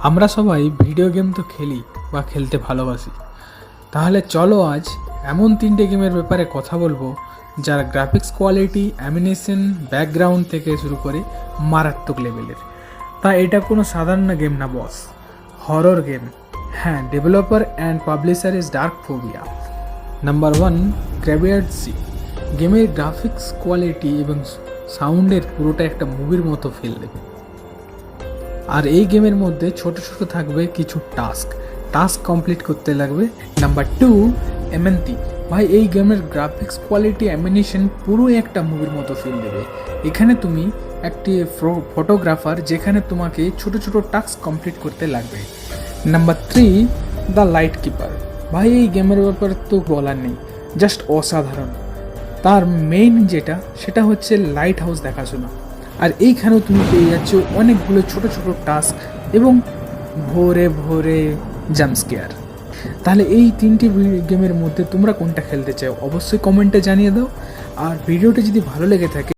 আমরা সবাই video game তো খেলি বা খেলতে ভালোবাসি। তাহলে চলো আজ এমন 3টে গেমের ব্যাপারে কথা বলবো যার গ্রাফিক্স কোয়ালিটি, অ্যানিমেশন, ব্যাকগ্রাউন্ড থেকে শুরু করে মারাত্মক লেভেলের। তা এটা কোনো সাধারণ গেম না বস, হরর গেম। হ্যাঁ, developer and publisher is dark phobia. Number 1, graveyard সি। গেমের গ্রাফিক্স কোয়ালিটি এবং সাউন্ডের পুরোটা একটা মুভির মতো ফিল দেবে। আর এই গেমের মধ্যে ছোট ছোট থাকবে কিছু টাস্ক কমপ্লিট করতে লাগবে। Number 2, MNT. ভাই, এই গেমের গ্রাফিক্স কোয়ালিটি, অ্যানিমেশন পুরো একটা মুভির মতো ফিল দেবে। এখানে তুমি একটি ফটোগ্রাফার, যেখানে তোমাকে ছোট ছোট টাস্ক কমপ্লিট করতে লাগবে। Number 3, the light keeper. ভাই, এই গেমের ব্যাপারে তো বলার নেই, জাস্ট অসাধারণ। তার মেইন সেটা হচ্ছে লাইট হাউস দেখাশোনা। আর এইখানেও তুমি পেয়ে যাচ্ছ অনেকগুলো ছোট ছোট টাস্ক এবং ভোরে ভোরে জাম্পস্কেয়ার। তাহলে এই 3টি গেমের মধ্যে তোমরা কোনটা খেলতে চাও অবশ্যই কমেন্টে জানিয়ে দাও। আর ভিডিওটা যদি ভালো লেগে থাকে